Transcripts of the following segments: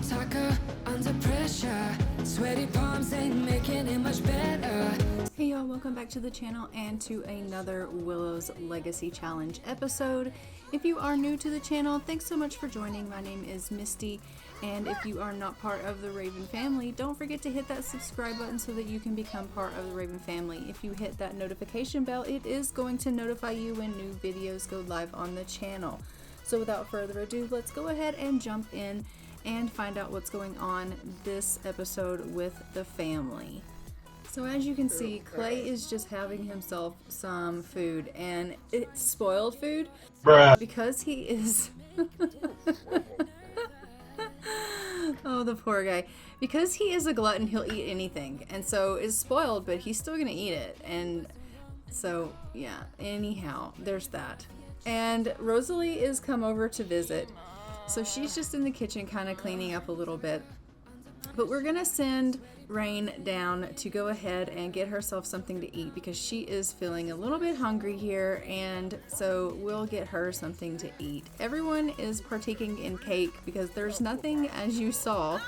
talker under pressure. Sweaty palms ain't making it much better. Hey y'all, welcome back to the channel and to another Willows Legacy Challenge episode. If you are new to the channel, thanks so much for joining. My name is Misty, and if you are not part of the Raven family, don't forget to hit that subscribe button so that you can become part of the Raven family. If you hit that notification bell, it is going to notify you when new videos go live on the channel. So without further ado, let's go ahead and jump in and find out what's going on this episode with the family. So as you can see, Clay is just having himself some food, and it's spoiled food. Bruh. Because he is oh, the poor guy. Because he is a glutton, he'll eat anything, and so it's spoiled, but he's still gonna eat it. And so yeah, anyhow, there's that. And Rosalie is come over to visit, so she's just in the kitchen kind of cleaning up a little bit. But we're gonna send Rayne down to go ahead and get herself something to eat because she is feeling a little bit hungry here, and so we'll get her something to eat. Everyone is partaking in cake because there's nothing, as you saw,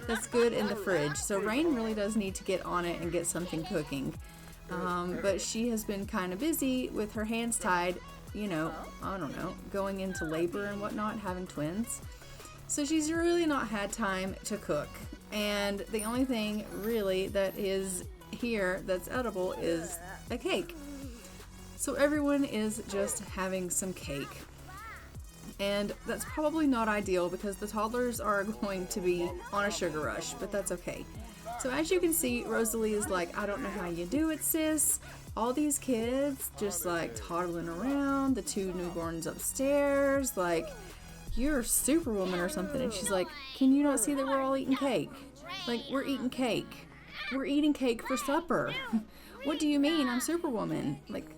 that's good in the fridge. So Rayne really does need to get on it and get something cooking. But she has been kind of busy with her hands tied, you know, I don't know, going into labor and whatnot, having twins. So she's really not had time to cook. And the only thing really that is here that's edible is a cake. So everyone is just having some cake. And that's probably not ideal because the toddlers are going to be on a sugar rush, but that's okay. So as you can see, Rosalie is like, I don't know how you do it, sis. All these kids just like toddling around, the two newborns upstairs, like, you're Superwoman or something. And she's like, can you not see that we're all eating cake? Like, we're eating cake. We're eating cake for supper. What do you mean I'm Superwoman? Like,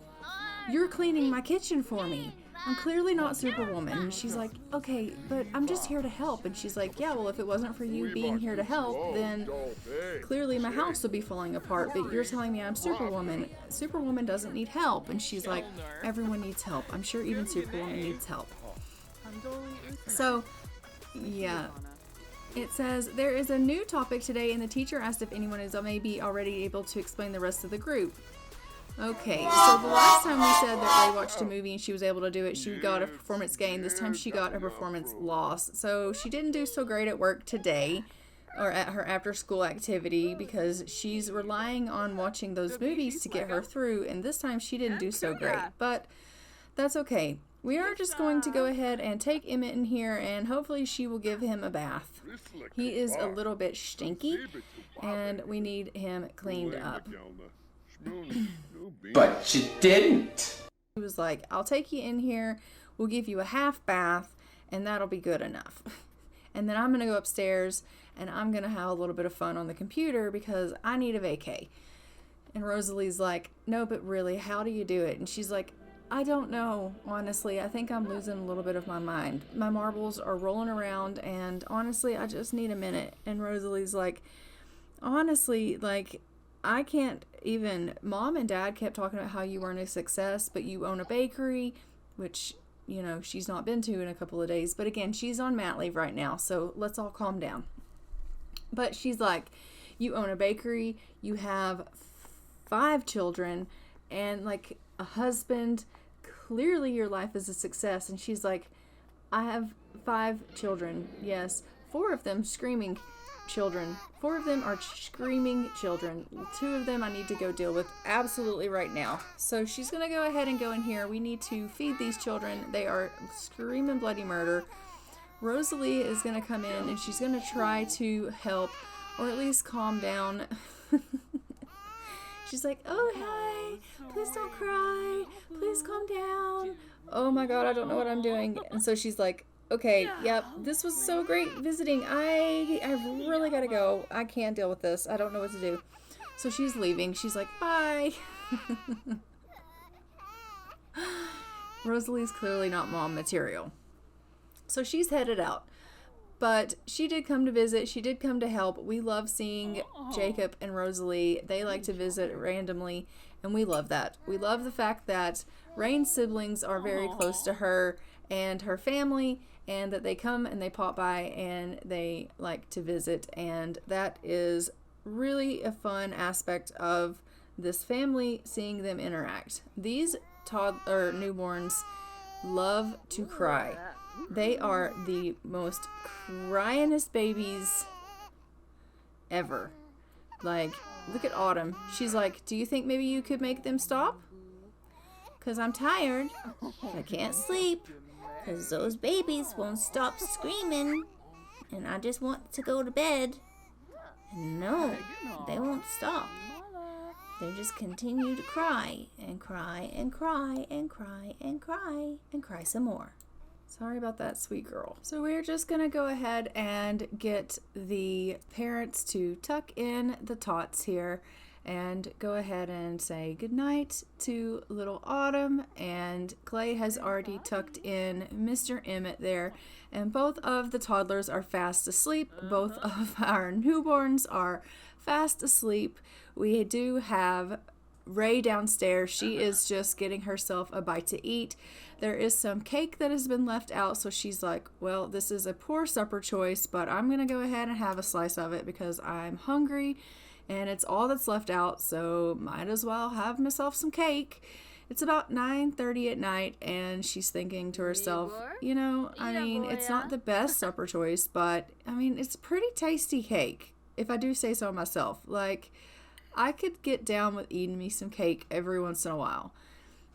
you're cleaning my kitchen for me. I'm clearly not Superwoman. And she's like, okay, but I'm just here to help. And she's like, yeah, well, if it wasn't for you being here to help, then clearly my house would be falling apart. But you're telling me I'm Superwoman. Superwoman doesn't need help. And she's like, everyone needs help. I'm sure even Superwoman needs help. So, yeah. It says, there is a new topic today, and the teacher asked if anyone is maybe already able to explain the rest of the group. Okay, so the last time we said that Ray watched a movie and she was able to do it, she got a performance gain. This time she got a performance loss. So she didn't do so great at work today, or at her after-school activity, because she's relying on watching those movies to get her through, and this time she didn't do so great. But that's okay. We are just going to go ahead and take Emmett in here, and hopefully she will give him a bath. He is a little bit stinky, and we need him cleaned up. But she didn't. He was like, I'll take you in here, we'll give you a half bath, and that'll be good enough. And then I'm going to go upstairs, and I'm going to have a little bit of fun on the computer because I need a vacay. And Rosalie's like, no, but really, how do you do it? And she's like, I don't know, honestly. I think I'm losing a little bit of my mind. My marbles are rolling around, and honestly, I just need a minute. And Rosalie's like, honestly, like, I can't even... Mom and Dad kept talking about how you weren't a success, but you own a bakery, which, you know, she's not been to in a couple of days. But again, she's on mat leave right now, so let's all calm down. But she's like, you own a bakery, you have 5 children, and, like, a husband... Clearly your life is a success. And she's like, I have 5 children. Yes, 4 of them screaming children. 4 of them are screaming children. 2 of them I need to go deal with absolutely right now. So she's going to go ahead and go in here. We need to feed these children. They are screaming bloody murder. Rosalie is going to come in and she's going to try to help, or at least calm down. She's like, oh, hi, please don't cry, please calm down. Oh my God, I don't know what I'm doing. And so she's like, okay, yep, this was so great visiting. I've really got to go. I can't deal with this. I don't know what to do. So she's leaving. She's like, bye. Rosalie's clearly not mom material. So she's headed out. But she did come to visit. She did come to help. We love seeing Jacob and Rosalie. They like to visit randomly, and we love that. We love the fact that Rayne's siblings are very close to her and her family, and that they come and they pop by and they like to visit, and that is really a fun aspect of this family, seeing them interact. These newborns love to cry. They are the most cryingest babies ever. Like, look at Autumn. She's like, do you think maybe you could make them stop? Because I'm tired. I can't sleep. Because those babies won't stop screaming. And I just want to go to bed. And no, they won't stop. They just continue to cry and cry and cry and cry and cry and cry some more. Sorry about that, sweet girl. So we're just going to go ahead and get the parents to tuck in the tots here and go ahead and say goodnight to little Autumn. And Clay has already tucked in Mr. Emmett there. And both of the toddlers are fast asleep. Both of our newborns are fast asleep. We do have Ray downstairs. She is just getting herself a bite to eat. There is some cake that has been left out, so she's like, well, this is a poor supper choice, but I'm going to go ahead and have a slice of it because I'm hungry and it's all that's left out, so might as well have myself some cake. It's about 9:30 at night, and she's thinking to herself, you know, I mean, it's not the best supper choice, but I mean, it's a pretty tasty cake, if I do say so myself. Like, I could get down with eating me some cake every once in a while.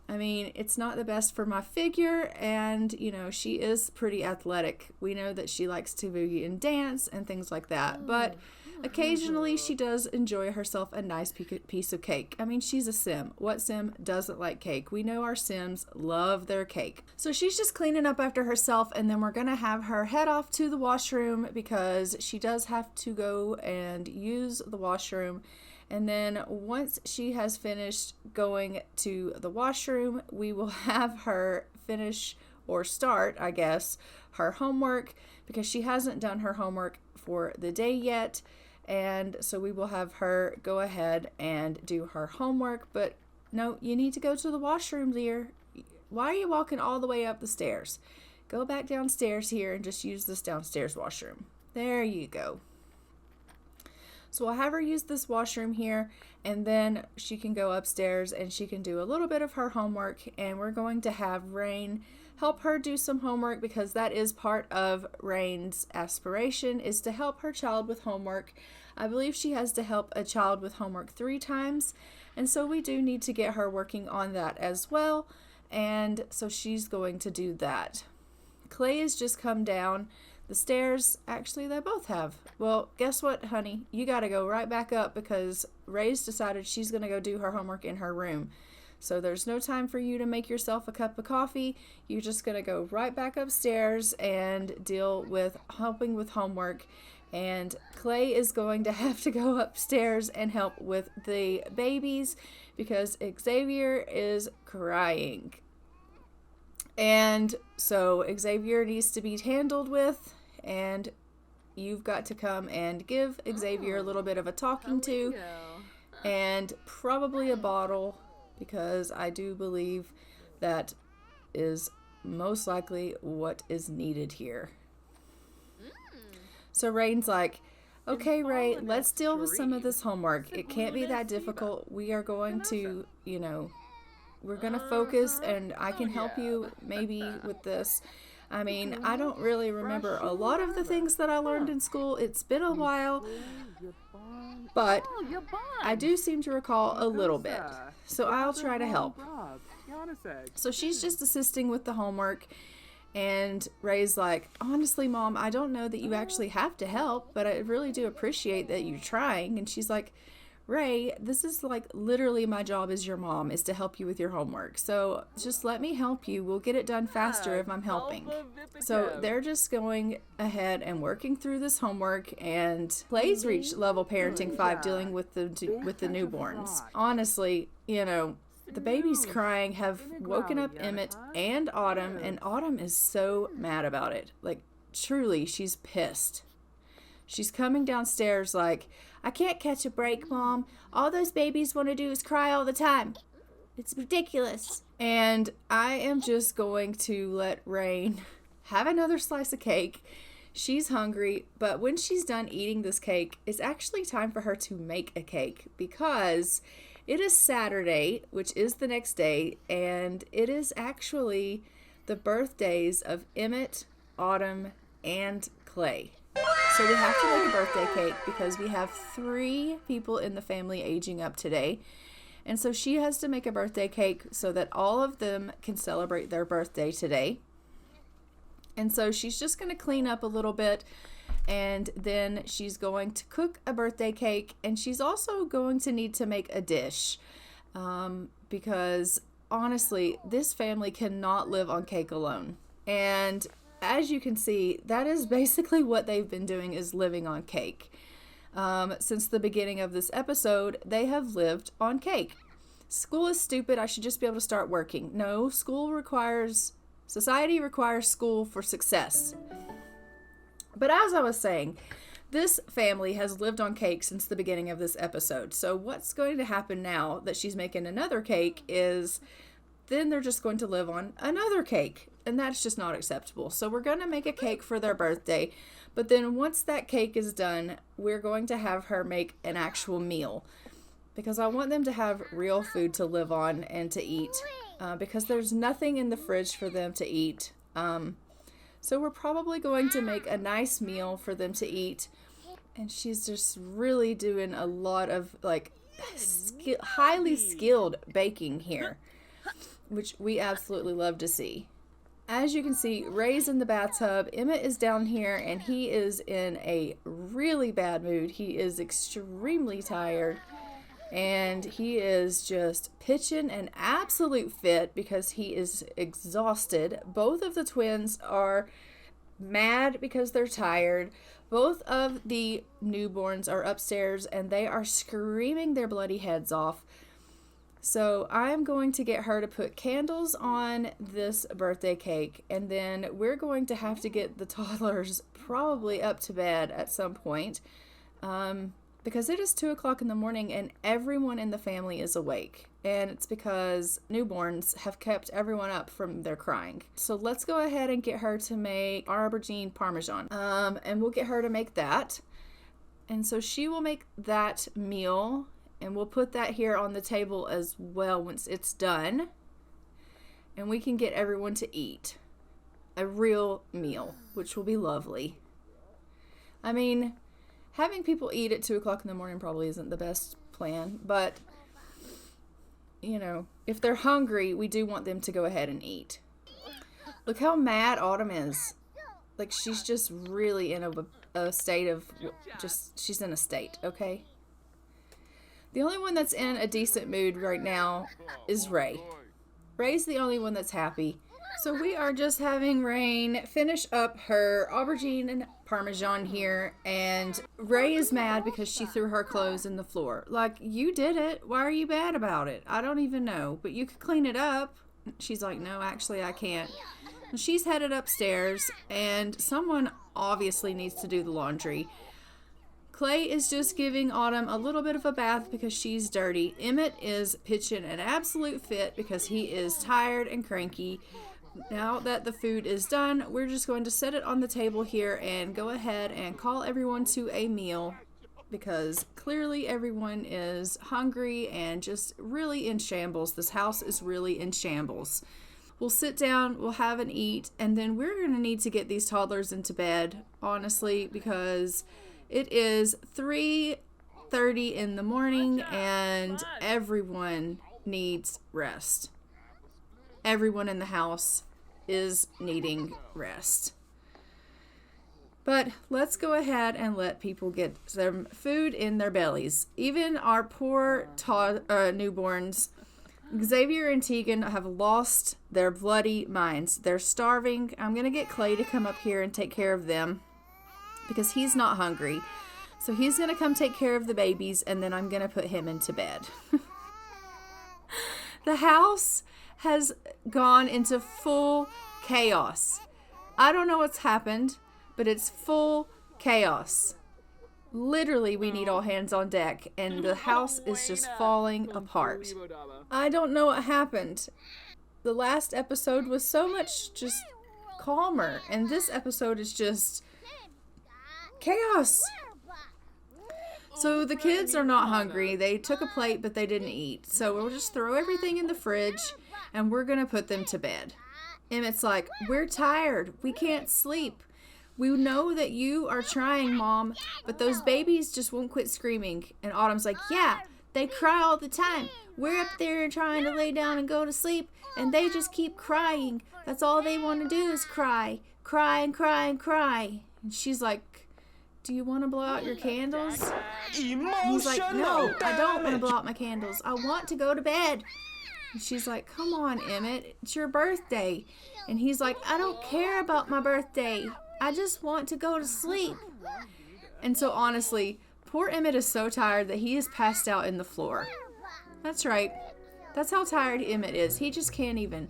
I mean, it's not the best for my figure, and, you know, she is pretty athletic. We know that she likes to boogie and dance and things like that, but occasionally she does enjoy herself a nice piece of cake. I mean, she's a sim. What sim doesn't like cake? We know our sims love their cake. So she's just cleaning up after herself, and then we're going to have her head off to the washroom because she does have to go and use the washroom. And then once she has finished going to the washroom, we will have her finish or start, I guess, her homework because she hasn't done her homework for the day yet. And so we will have her go ahead and do her homework. But no, you need to go to the washroom, dear. Why are you walking all the way up the stairs? Go back downstairs here and just use this downstairs washroom. There you go. So I'll have her use this washroom here, and then she can go upstairs and she can do a little bit of her homework, and we're going to have Rayne help her do some homework because that is part of Rayne's aspiration, is to help her child with homework. I believe she has to help a child with homework 3 times, and so we do need to get her working on that as well, and so she's going to do that. Clay has just come down the stairs. Actually, they both have. Well, guess what, honey? You got to go right back up because Ray's decided she's going to go do her homework in her room. So there's no time for you to make yourself a cup of coffee. You're just going to go right back upstairs and deal with helping with homework. And Clay is going to have to go upstairs and help with the babies because Xavier is crying. And so Xavier needs to be handled with, and you've got to come and give Xavier a little bit of a talking to and probably a bottle because I do believe that is most likely what is needed here. So Rayne's like, okay, Ray, let's deal with some of this homework. It can't be that difficult. We are going to, you know, we're going to focus, and I can help you maybe with this. I mean, I don't really remember a lot of the things that I learned in school. It's been a while, but I do seem to recall a little bit. So I'll try to help. So she's just assisting with the homework, and Ray's like, honestly, Mom, I don't know that you actually have to help, but I really do appreciate that you're trying. And she's like, Ray, this is like literally my job as your mom is to help you with your homework. So just let me help you. We'll get it done faster if I'm helping. So they're just going ahead and working through this homework, and Clay's reached level parenting 5 dealing with the newborns. Honestly, you know, the babies crying have woken up Emmett and Autumn, and Autumn is so mad about it. Like, truly, she's pissed. She's coming downstairs like, I can't catch a break, Mom. All those babies want to do is cry all the time. It's ridiculous. And I am just going to let Rayne have another slice of cake. She's hungry, but when she's done eating this cake, it's actually time for her to make a cake because it is Saturday, which is the next day, and it is actually the birthdays of Emmett, Autumn, and Clay. So we have to make a birthday cake because we have 3 people in the family aging up today. And so she has to make a birthday cake so that all of them can celebrate their birthday today. And so she's just going to clean up a little bit, and then she's going to cook a birthday cake, and she's also going to need to make a dish because honestly, this family cannot live on cake alone. And as you can see, that is basically what they've been doing, is living on cake. Since the beginning of this episode, they have lived on cake. School is stupid. I should just be able to start working. No, society requires school for success. But as I was saying, this family has lived on cake since the beginning of this episode. So what's going to happen now that she's making another cake is then they're just going to live on another cake. And that's just not acceptable. So we're going to make a cake for their birthday. But then once that cake is done, we're going to have her make an actual meal. Because I want them to have real food to live on and to eat. Because there's nothing in the fridge for them to eat. So we're probably going to make a nice meal for them to eat. And she's just really doing a lot of highly skilled baking here, which we absolutely love to see. As you can see, Ray's in the bathtub. Emmett is down here, and he is in a really bad mood. He is extremely tired, and he is just pitching an absolute fit because he is exhausted. Both of the twins are mad because they're tired. Both of the newborns are upstairs, and they are screaming their bloody heads off. So I'm going to get her to put candles on this birthday cake, and then we're going to have to get the toddlers probably up to bed at some point because it is 2 o'clock in the morning and everyone in the family is awake. And it's because newborns have kept everyone up from their crying. So let's go ahead and get her to make aubergine parmesan. And we'll get her to make that. And so she will make that meal. And we'll put that here on the table as well once it's done. And we can get everyone to eat a real meal, which will be lovely. I mean, having people eat at 2 o'clock in the morning probably isn't the best plan. But, you know, if they're hungry, we do want them to go ahead and eat. Look how mad Autumn is. Like, she's just really in a state of she's in a state, okay? The only one that's in a decent mood right now is Ray. Ray's the only one that's happy. So we are just having Rayne finish up her aubergine and parmesan here. And Ray is mad because she threw her clothes in the floor. Like, you did it. Why are you mad about it? I don't even know. But you could clean it up. She's like, no, actually I can't. And she's headed upstairs. And someone obviously needs to do the laundry. Clay is just giving Autumn a little bit of a bath because she's dirty. Emmett is pitching an absolute fit because he is tired and cranky. Now that the food is done, we're just going to set it on the table here and go ahead and call everyone to a meal because clearly everyone is hungry and just really in shambles. This house is really in shambles. We'll sit down, we'll have an eat, and then we're going to need to get these toddlers into bed, honestly, because it is 3:30 in the morning and everyone needs rest. Everyone in the house is needing rest. But let's go ahead and let people get some food in their bellies. Even our poor newborns, Xavier and Teagan, have lost their bloody minds. They're starving. I'm going to get Clay to come up here and take care of them, because he's not hungry. So he's going to come take care of the babies, and then I'm going to put him into bed. The house has gone into full chaos. I don't know what's happened, but it's full chaos. Literally, we need all hands on deck, and the house is just falling apart. I don't know what happened. The last episode was so much just calmer. And this episode is just chaos. So the kids are not hungry. They took a plate, but they didn't eat. So we'll just throw everything in the fridge and we're going to put them to bed. Emmett's like, we're tired. We can't sleep. We know that you are trying, Mom, but those babies just won't quit screaming. And Autumn's like, yeah, they cry all the time. We're up there trying to lay down and go to sleep, and they just keep crying. That's all they want to do is cry. Cry and cry and cry. And she's like, do you want to blow out your candles? And he's like, no, I don't want to blow out my candles. I want to go to bed. And she's like, come on, Emmett, it's your birthday. And he's like, I don't care about my birthday. I just want to go to sleep. And so honestly, poor Emmett is so tired that he is passed out in the floor. That's right. That's how tired Emmett is. He just can't even.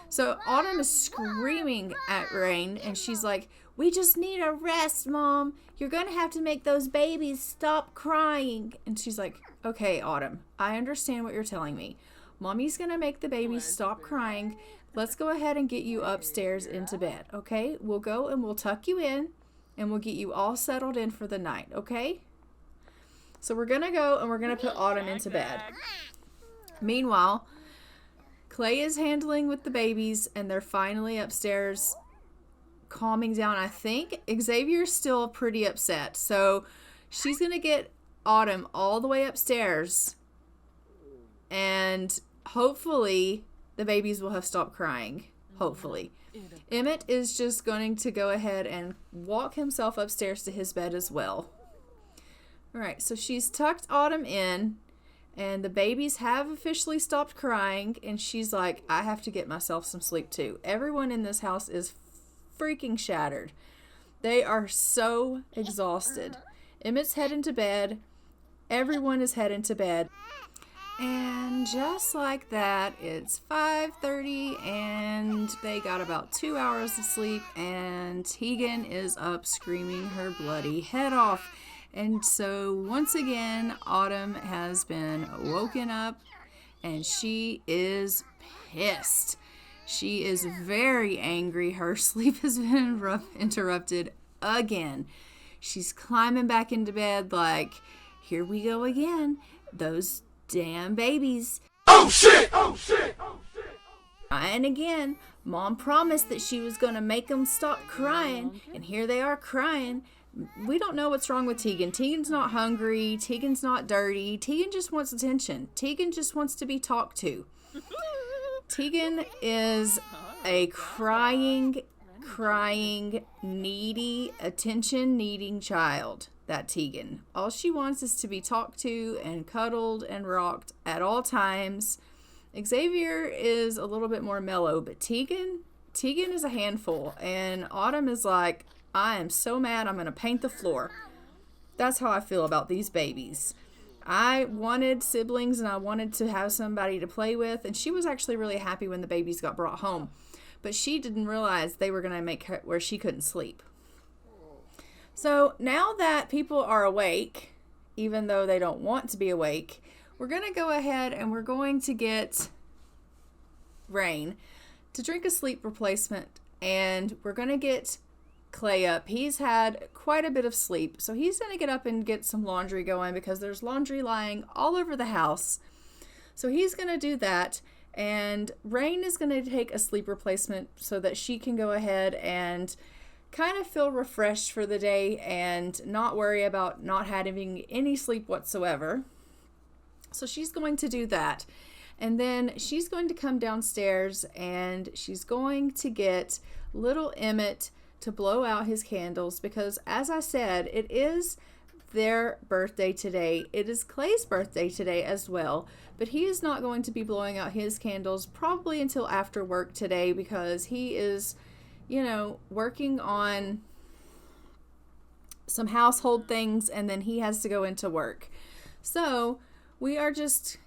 So Autumn is screaming at Rayne, and she's like, we just need a rest, Mom. You're going to have to make those babies stop crying. And she's like, okay, Autumn, I understand what you're telling me. Mommy's going to make the babies stop crying. Let's go ahead and get you upstairs into bed, okay? We'll go and we'll tuck you in, and we'll get you all settled in for the night, okay? So we're going to go and we're going to put Autumn into bed. Meanwhile, Clay is handling with the babies, and they're finally upstairs calming down. I think Xavier's still pretty upset. So she's going to get Autumn all the way upstairs, and hopefully the babies will have stopped crying. Hopefully. Emmett is just going to go ahead and walk himself upstairs to his bed as well. Alright, so she's tucked Autumn in, and the babies have officially stopped crying, and she's like, I have to get myself some sleep too. Everyone in this house is freaking shattered. They are so exhausted. Emmett's heading to bed. Everyone is heading to bed. And just like that, it's 5:30, and they got about 2 hours of sleep, and Teagan is up screaming her bloody head off. And so once again, Autumn has been woken up, and she is pissed. She is very angry. Her sleep has been interrupted again. She's climbing back into bed like, here we go again. Those damn babies. Oh shit! Oh shit! Oh shit! And again, Mom promised that she was going to make them stop crying, and here they are crying. We don't know what's wrong with Teagan. Teagan's not hungry. Teagan's not dirty. Teagan just wants attention. Teagan just wants to be talked to. Teagan is a crying, needy, attention-needing child. That Teagan. All she wants is to be talked to and cuddled and rocked at all times. Xavier is a little bit more mellow, but Teagan is a handful. And Autumn is like, I am so mad, I'm going to paint the floor. That's how I feel about these babies. I wanted siblings and I wanted to have somebody to play with. And she was actually really happy when the babies got brought home. But she didn't realize they were going to make her where she couldn't sleep. So now that people are awake, even though they don't want to be awake, we're going to go ahead and we're going to get Rayne to drink a sleep replacement, and we're going to get Clay up. He's had quite a bit of sleep, so he's going to get up and get some laundry going because there's laundry lying all over the house. So he's going to do that, and Rayne is going to take a sleep replacement so that she can go ahead and kind of feel refreshed for the day and not worry about not having any sleep whatsoever. So she's going to do that. And then she's going to come downstairs and she's going to get little Emmett to blow out his candles because, as I said, it is their birthday today. It is Clay's birthday today as well, but he is not going to be blowing out his candles probably until after work today because he is, working on some household things, and then he has to go into work. So we are just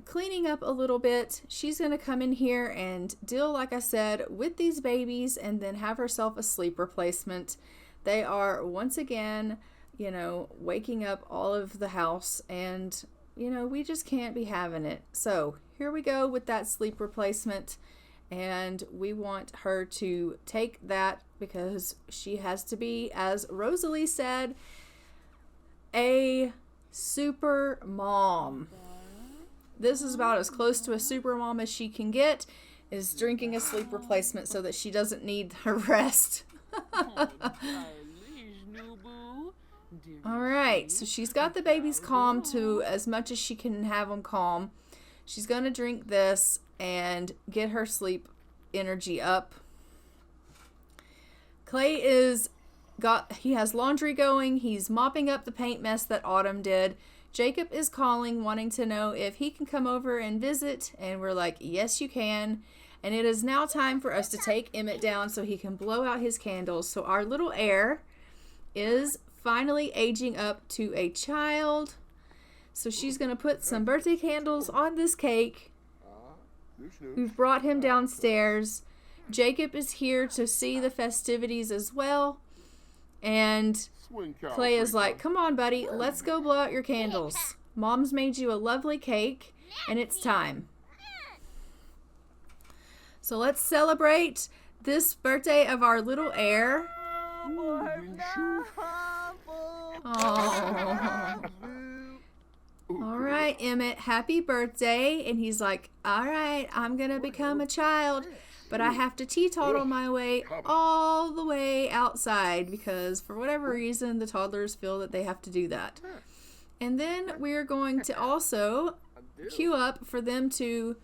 cleaning up a little bit. She's going to come in here and deal, like I said, with these babies and then have herself a sleep replacement. They are once again, waking up all of the house, and, we just can't be having it. So here we go with that sleep replacement. And we want her to take that because she has to be, as Rosalie said, a super mom. This is about as close to a super mom as she can get, is drinking a sleep replacement so that she doesn't need her rest. All right, so she's got the babies calm to as much as she can have them calm. She's going to drink this and get her sleep energy up. Clay he has laundry going. He's mopping up the paint mess that Autumn did. Jacob is calling, wanting to know if he can come over and visit, and we're like, yes, you can. And it is now time for us to take Emmett down so he can blow out his candles. So our little heir is finally aging up to a child. So she's going to put some birthday candles on this cake. We've brought him downstairs. Jacob is here to see the festivities as well. And Clay is like, come on, buddy, let's go blow out your candles. Mom's made you a lovely cake, and it's time. So let's celebrate this birthday of our little heir. Oh. All right, Emmett, happy birthday. And he's like, all right, I'm going to become a child, but I have to teetotal my way all the way outside because for whatever reason, the toddlers feel that they have to do that. And then we're going to also queue up for them to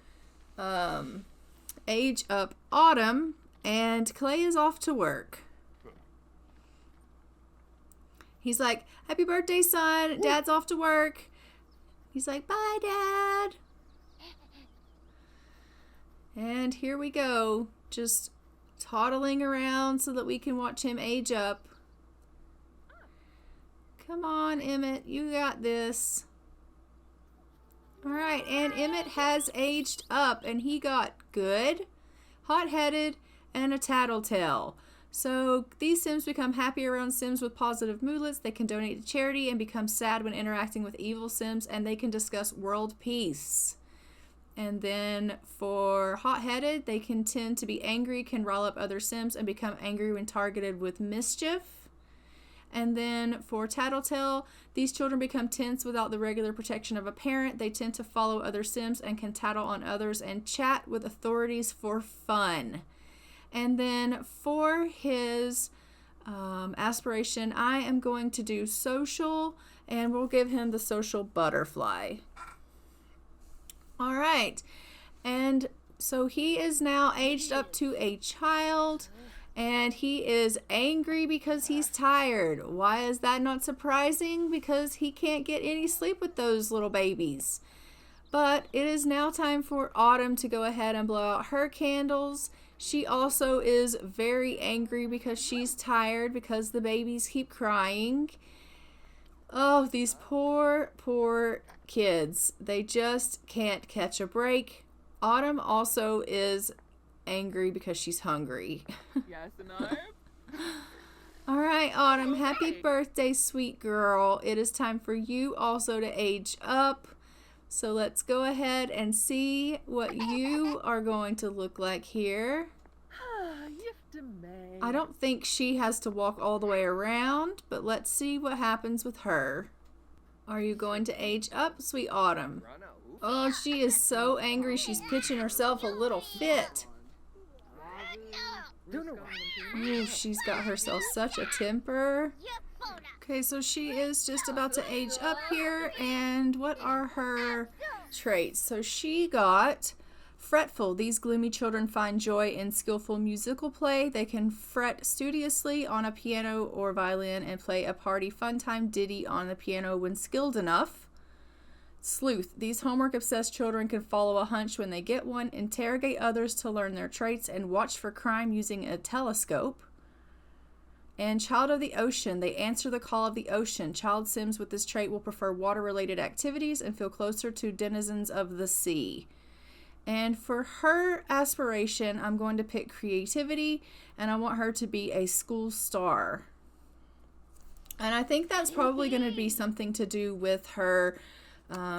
age up Autumn, and Clay is off to work. He's like, happy birthday, son. Dad's off to work. He's like, bye, Dad. And here we go, just toddling around so that we can watch him age up. Come on, Emmett, you got this. All right, and Emmett has aged up, and he got good, hot-headed, and a tattletale. So these Sims become happy around Sims with positive moodlets. They can donate to charity and become sad when interacting with evil Sims, and they can discuss world peace. And then for hot-headed, they can tend to be angry, can rile up other Sims, and become angry when targeted with mischief. And then for tattletale, these children become tense without the regular protection of a parent. They tend to follow other Sims and can tattle on others and chat with authorities for fun. And then for his aspiration, I am going to do social, and we'll give him the social butterfly. All right. And so he is now aged up to a child, and he is angry because he's tired. Why is that not surprising? Because he can't get any sleep with those little babies. But it is now time for Autumn to go ahead and blow out her candles. She also is very angry because she's tired because the babies keep crying. Oh, these poor kids. They just can't catch a break. Autumn also is angry because she's hungry. Yes, and I'm. All right, Autumn, happy birthday, sweet girl. It is time for you also to age up. So let's go ahead and see what you are going to look like here. I don't think she has to walk all the way around, but let's see what happens with her. Are you going to age up, sweet Autumn? Oh, she is so angry she's pitching herself a little fit. Ooh, she's got herself such a temper. Okay, so she is just about to age up here, and what are her traits? So she got fretful. These gloomy children find joy in skillful musical play. They can fret studiously on a piano or violin and play a party fun time ditty on the piano when skilled enough. Sleuth. These homework-obsessed children can follow a hunch when they get one, interrogate others to learn their traits, and watch for crime using a telescope. And Child of the Ocean. They answer the call of the ocean. Child Sims with this trait will prefer water-related activities and feel closer to denizens of the sea. And for her aspiration, I'm going to pick creativity, and I want her to be a school star. And I think that's probably going to be something to do with her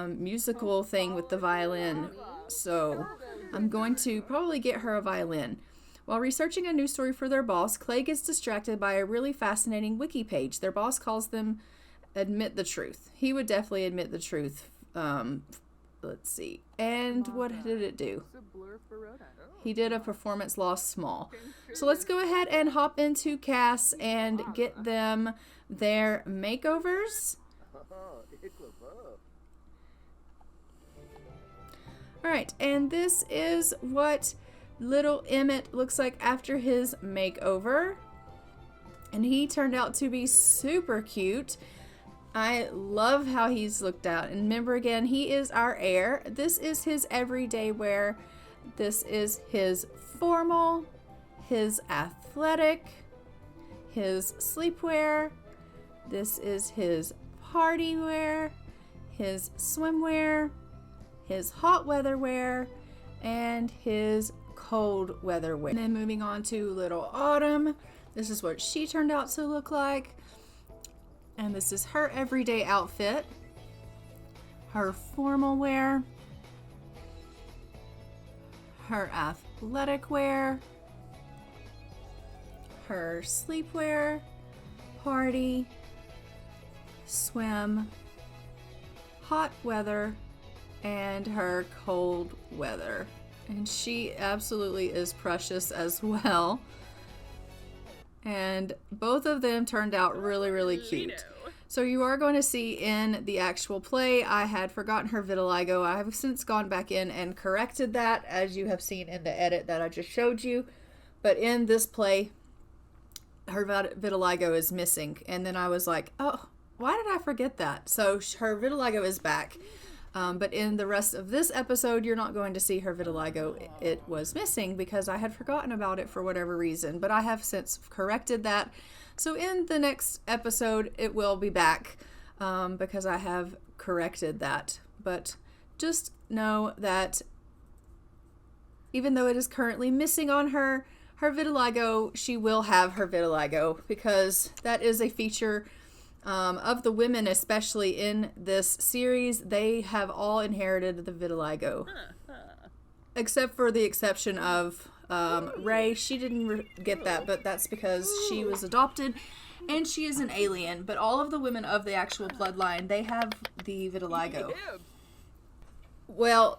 musical thing with the violin. So I'm going to probably get her a violin. While researching a news story for their boss, Clay gets distracted by a really fascinating wiki page. Their boss calls them admit the truth. He would definitely admit the truth. Let's see. And what did it do? He did a performance loss small. So let's go ahead and hop into Cass and get them their makeovers. Alright, and this is what little Emmett looks like after his makeover. And he turned out to be super cute. I love how he's looked out. And remember again, he is our heir. This is his everyday wear. This is his formal, his athletic, his sleepwear. This is his party wear, his swimwear, his hot weather wear, and his cold weather wear. And then moving on to little Autumn. This is what she turned out to look like. And this is her everyday outfit. Her formal wear. Her athletic wear. Her sleepwear. Party. Swim. Hot weather. And her cold weather. And she absolutely is precious as well. And both of them turned out really, really cute. So you are going to see in the actual play, I had forgotten her vitiligo. I have since gone back in and corrected that, as you have seen in the edit that I just showed you. But in this play, her vitiligo is missing. And then I was like, oh, why did I forget that? So her vitiligo is back. But in the rest of this episode, you're not going to see her vitiligo. It was missing because I had forgotten about it for whatever reason. But I have since corrected that. So in the next episode, it will be back because I have corrected that. But just know that even though it is currently missing on her vitiligo, she will have her vitiligo because that is a feature of the women, especially in this series. They have all inherited the vitiligo, except for the exception of Ray. She didn't get that, but that's because she was adopted and she is an alien. But all of the women of the actual bloodline, they have the vitiligo. Well,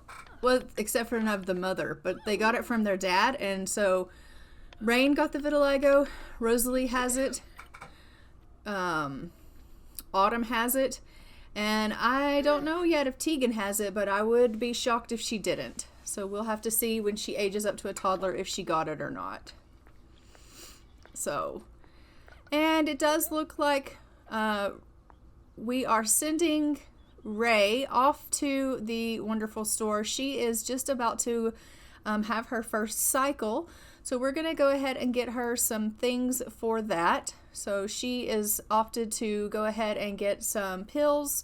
except for none of the mother, but they got it from their dad. And so Rayne got the vitiligo, Rosalie has it, Autumn has it, and I don't know yet if Teagan has it, but I would be shocked if she didn't. So we'll have to see when she ages up to a toddler if she got it or not. So, and it does look like we are sending Ray off to the wonderful store. She is just about to have her first cycle. So we're going to go ahead and get her some things for that. So she is opted to go ahead and get some pills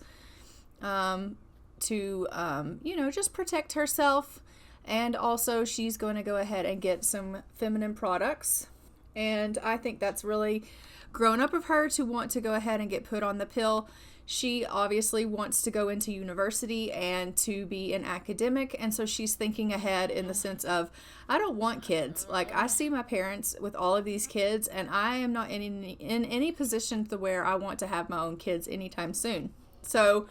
to, just protect herself. And also she's going to go ahead and get some feminine products. And I think that's really grown up of her to want to go ahead and get put on the pill. She obviously wants to go into university and to be an academic, and so she's thinking ahead in the sense of, I don't want kids. Like, I see my parents with all of these kids, and I am not in any position to where I want to have my own kids anytime soon. So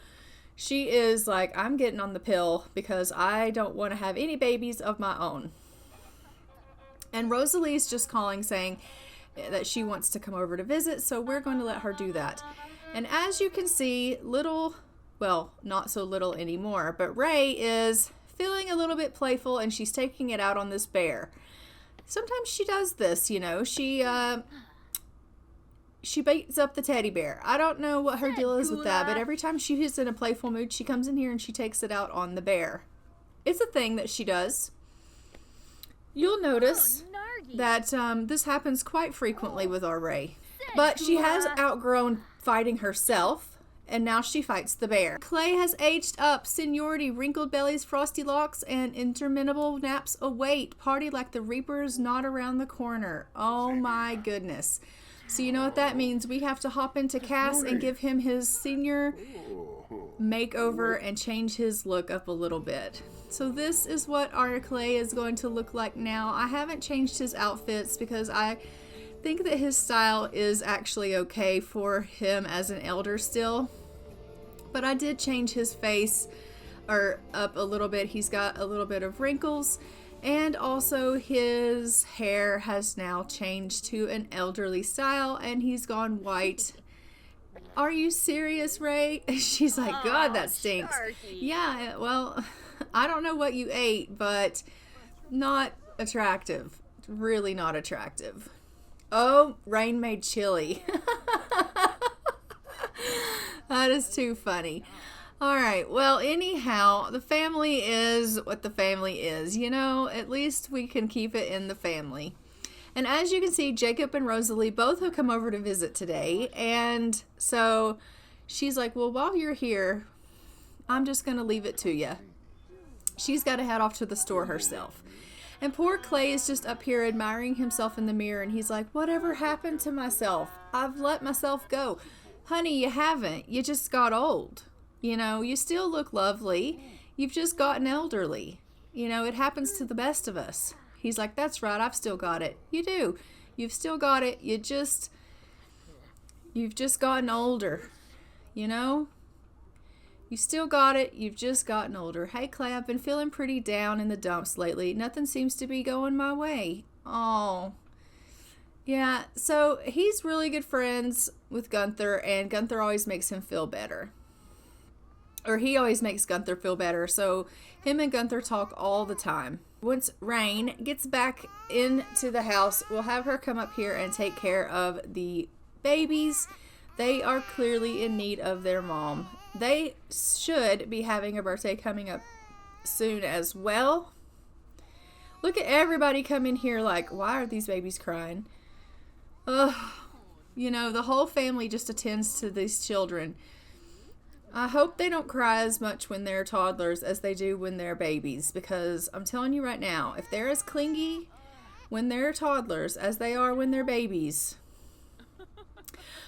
she is like, I'm getting on the pill because I don't want to have any babies of my own. And Rosalie is just calling saying that she wants to come over to visit, so we're going to let her do that. And as you can see, not so little anymore, but Ray is feeling a little bit playful and she's taking it out on this bear. Sometimes she does this, she beats up the teddy bear. I don't know what her deal is with that, but every time she is in a playful mood, she comes in here and she takes it out on the bear. It's a thing that she does. You'll notice that this happens quite frequently with our Ray. But she has outgrown fighting herself, and now she fights the bear. Clay has aged up. Seniority, wrinkled bellies, frosty locks, and interminable naps await. Party like the reaper's not around the corner. Oh my goodness. So you know what that means. We have to hop into Cass and give him his senior makeover and change his look up a little bit. So this is what our Clay is going to look like now. I haven't changed his outfits because I think that his style is actually okay for him as an elder still. But I did change his face up a little bit. He's got a little bit of wrinkles, and also his hair has now changed to an elderly style, and he's gone white. Are you serious, Ray? She's like, God, that stinks. Sharky. Yeah, well, I don't know what you ate, but not attractive. Really not attractive. Oh, Rayne made chili. That is too funny. All right, well, anyhow, the family is what the family is. You know, at least we can keep it in the family. And as you can see, Jacob and Rosalie both have come over to visit today. And so she's like, well, while you're here, I'm just going to leave it to you. She's got to head off to the store herself. And poor Clay is just up here admiring himself in the mirror. And he's like, whatever happened to myself? I've let myself go. Honey, you haven't. You just got old. You know, you still look lovely. You've just gotten elderly. You know, it happens to the best of us. He's like, that's right, I've still got it. You do. You've still got it. You've just gotten older. You know? You still got it. You've just gotten older. Hey, Clay, I've been feeling pretty down in the dumps lately. Nothing seems to be going my way. Oh. Yeah, so he's really good friends with Gunther, and Gunther always makes him feel better. Or he always makes Gunther feel better, so him and Gunther talk all the time. Once Rayne gets back into the house, we'll have her come up here and take care of the babies. They are clearly in need of their mom. They should be having a birthday coming up soon as well. Look at everybody come in here like, why are these babies crying? Ugh. You know, the whole family just attends to these children. I hope they don't cry as much when they're toddlers as they do when they're babies, because I'm telling you right now, if they're as clingy when they're toddlers as they are when they're babies.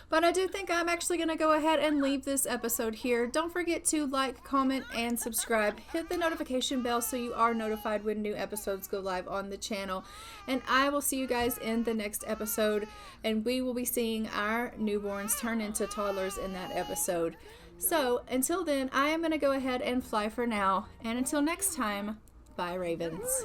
But I do think I'm actually going to go ahead and leave this episode here. Don't forget to like, comment, and subscribe. Hit the notification bell so you are notified when new episodes go live on the channel. And I will see you guys in the next episode. And we will be seeing our newborns turn into toddlers in that episode. So until then, I am going to go ahead and fly for now. And until next time, bye, Ravens.